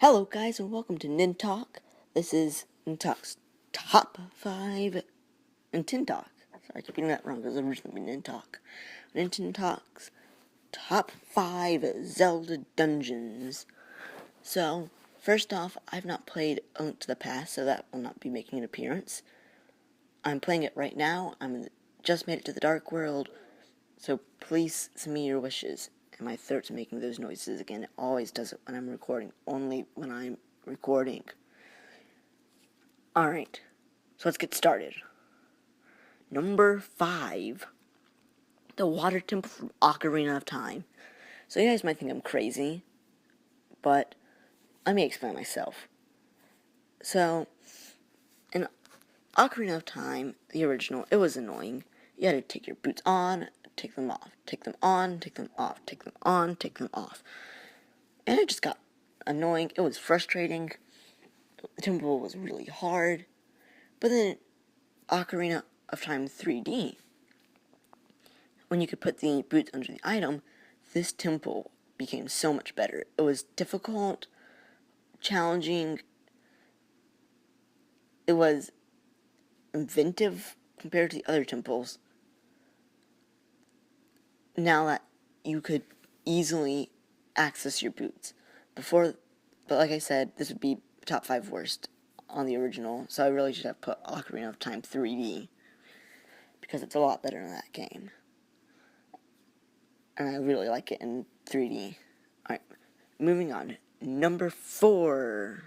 Hello guys and welcome to Nintalk. This is Nintalk's top 5 and Tintalk. Sorry, I keep getting that wrong because it's originally Nintalk. Nintalk's top 5 Zelda Dungeons. So, first off, I've not played A Link to the Past, so that will not be making an appearance. I'm playing it right now. Just made it to the Dark World, so please send me your wishes. And my throat's making those noises again. It always does it when I'm recording. Only when I'm recording. Alright. So let's get started. Number 5. The Water Temple from Ocarina of Time. So you guys might think I'm crazy. But let me explain myself. So, in Ocarina of Time, the original, it was annoying. You had to take your boots on, take them off, take them on, take them off, take them on, take them off. And it just got annoying. It was frustrating. The temple was really hard. But then Ocarina of Time 3D, when you could put the boots under the item, this temple became so much better. It was difficult, challenging. It was inventive compared to the other temples. Now that you could easily access your boots. But like I said, this would be top 5 worst on the original, so I really should have put Ocarina of Time 3D, because it's a lot better in that game. And I really like it in 3D. Alright, moving on. Number 4.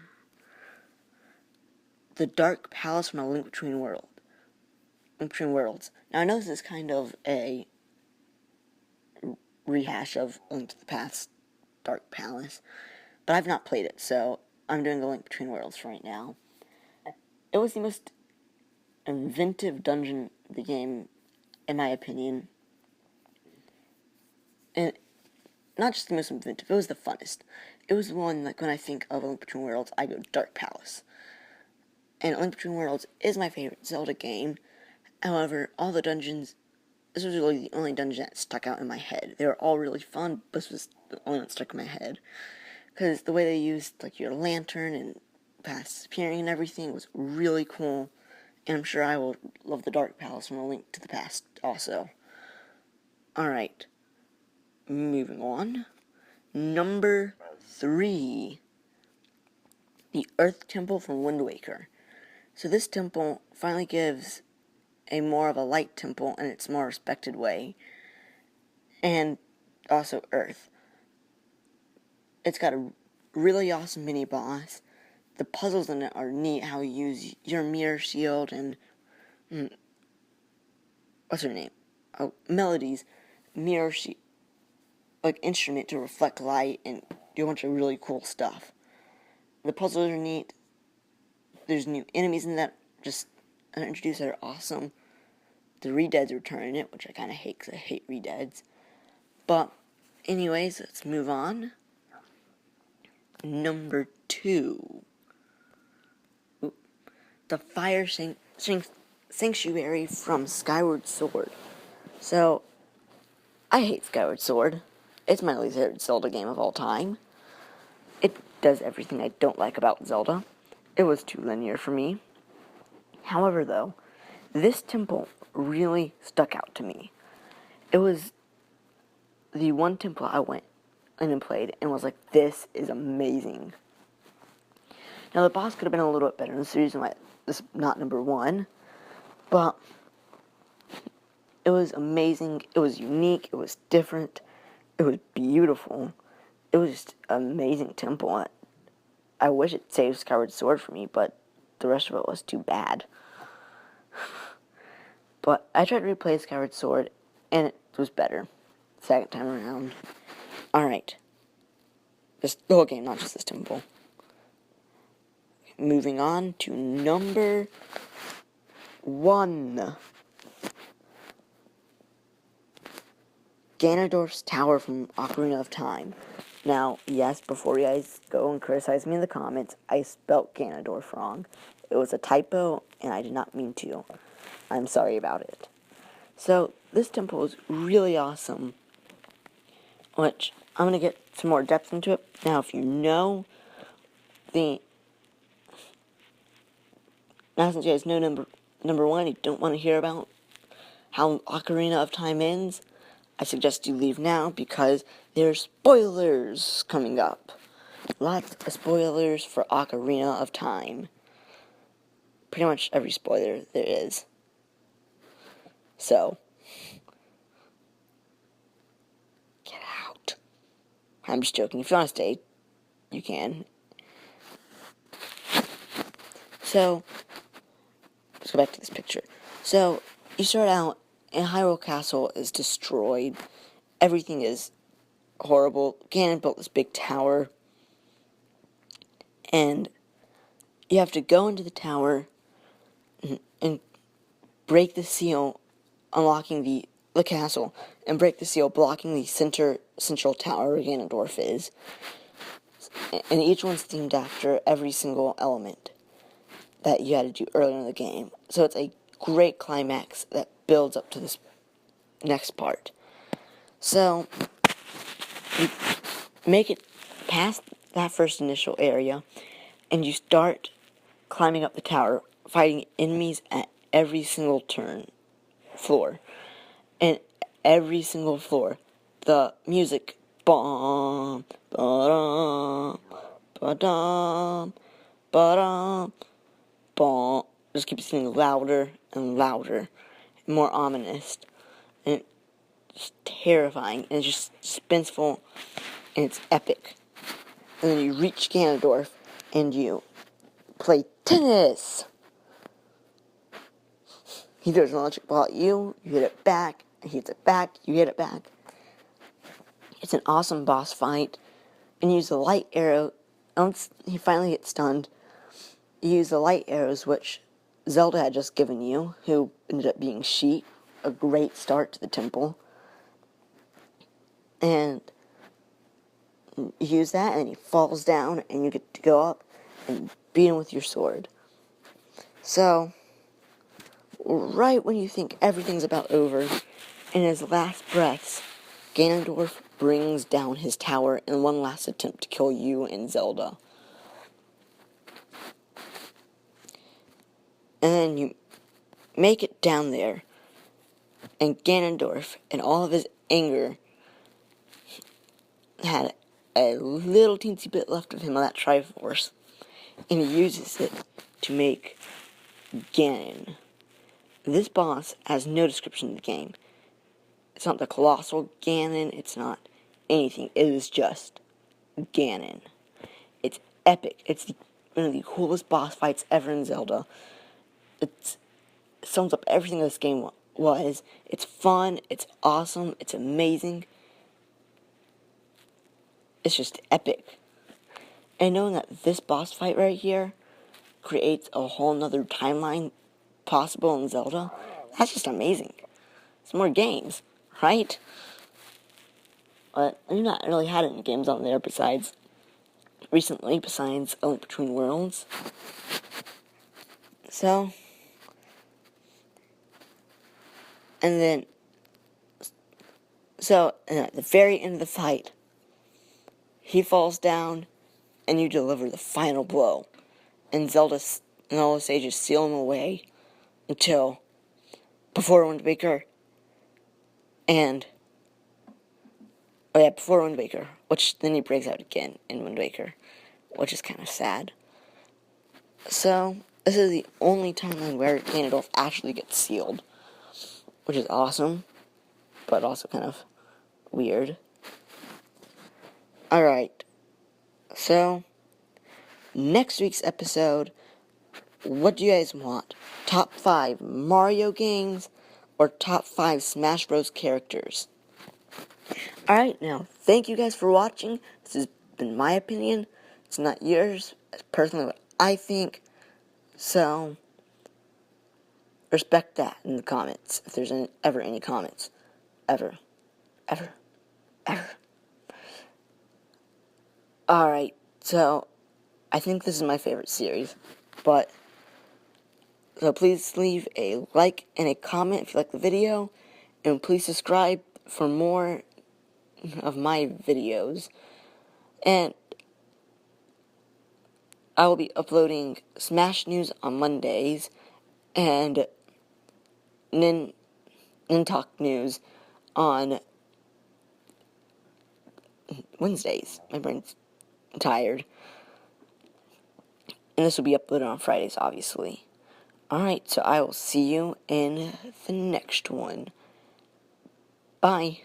The Dark Palace from A Link Between Worlds. Now I know this is kind of a rehash of A Link to the Past Dark Palace, but I've not played it, so I'm doing A Link Between Worlds right now. It was the most inventive dungeon of the game, in my opinion. And not just the most inventive, it was the funnest. It was the one, like, when I think of A Link Between Worlds, I go Dark Palace. And A Link Between Worlds is my favorite Zelda game. However, all the dungeons, this was really the only dungeon that stuck out in my head. They were all really fun, but this was the only one that stuck in my head. Because the way they used, like, your lantern and past appearing and everything was really cool. And I'm sure I will love the Dark Palace from A Link to the Past also. Alright. Moving on. Number 3. The Earth Temple from Wind Waker. So this temple finally gives a more of a light temple in its more respected way. And also Earth. It's got a really awesome mini-boss. The puzzles in it are neat, how you use your mirror shield and... what's her name? Oh, Melody's mirror shield, like, instrument to reflect light and do a bunch of really cool stuff. The puzzles are neat. There's new enemies in that just introduced that are awesome. The Redeads return in it, which I kind of hate because I hate Redeads. But, anyways, let's move on. Number 2. The Fire Sanctuary from Skyward Sword. So, I hate Skyward Sword. It's my least favorite Zelda game of all time. It does everything I don't like about Zelda. It was too linear for me. However, though, this temple really stuck out to me. It was the one temple I went in and played and was like, this is amazing. Now, the boss could have been a little bit better, and that's the reason why this is not number 1. But it was amazing. It was unique. It was different. It was beautiful. It was just an amazing temple. I wish it saved Skyward Sword for me, but the rest of it was too bad. But I tried to replay Skyward Sword, and it was better. Second time around. Alright. The whole game, not just this temple. Moving on to number 1. Ganondorf's Tower from Ocarina of Time. Now, yes, before you guys go and criticize me in the comments, I spelt Ganondorf wrong. It was a typo, and I did not mean to. I'm sorry about it. So, this temple is really awesome, which I'm going to get some more depth into it. Now, if you know Now since you guys know number one, you don't want to hear about how Ocarina of Time ends, I suggest you leave now because there's spoilers coming up. Lots of spoilers for Ocarina of Time. Pretty much every spoiler there is. So, get out. I'm just joking. If you want to stay, you can. So, let's go back to this picture. So, you start out, and Hyrule Castle is destroyed. Everything is horrible. Ganon built this big tower. And you have to go into the tower and break the seal, unlocking the castle, and break the seal, blocking the central tower where Ganondorf is. And each one's themed after every single element that you had to do earlier in the game. So it's a great climax that builds up to this next part. So, you make it past that first initial area, and you start climbing up the tower, fighting enemies at every single floor. And every single floor, the music, bum, ba-dum, ba-dum, ba-dum, bum, just keeps getting louder and louder, and more ominous, and it's terrifying, and it's just suspenseful, and it's epic. And then you reach Ganondorf, and you play tennis. He throws an electric ball at you, you hit it back, and he hits it back, you hit it back. It's an awesome boss fight, and you use the light arrow. Once he finally gets stunned, you use the light arrows, which Zelda had just given you, who ended up being Sheet, a great start to the temple. And you use that, and then he falls down, and you get to go up and beat him with your sword. So, right when you think everything's about over, in his last breaths, Ganondorf brings down his tower in one last attempt to kill you and Zelda. And then you make it down there, and Ganondorf, in all of his anger, had a little teensy bit left of him on that Triforce, and he uses it to make Ganon. This boss has no description in the game. It's not the colossal Ganon, it's not anything. It is just Ganon. It's epic. It's one of the coolest boss fights ever in Zelda. It sums up everything this game was. It's fun, it's awesome, it's amazing. It's just epic. And knowing that this boss fight right here creates a whole nother timeline possible in Zelda, that's just amazing. It's more games, right? But I've not really had any games on there besides A Link Between Worlds. So, and at the very end of the fight, he falls down, and you deliver the final blow. And Zelda and all the sages seal him away until before Wind Waker, which then he breaks out again in Wind Waker, which is kind of sad. So, this is the only timeline where Ganondorf actually gets sealed, which is awesome, but also kind of weird. Alright, so, next week's episode, what do you guys want? Top 5 Mario games or top 5 Smash Bros. Characters? Alright, now, thank you guys for watching. This has been my opinion. It's not yours. It's personally what I think. So, respect that in the comments, if there's ever any comments. Ever. Alright, so, I think this is my favorite series, so please leave a like and a comment if you like the video, and please subscribe for more of my videos, and I will be uploading Smash News on Mondays and Nintalk News on Wednesdays. My brain's tired. And this will be uploaded on Fridays, obviously. Alright, so I will see you in the next one. Bye.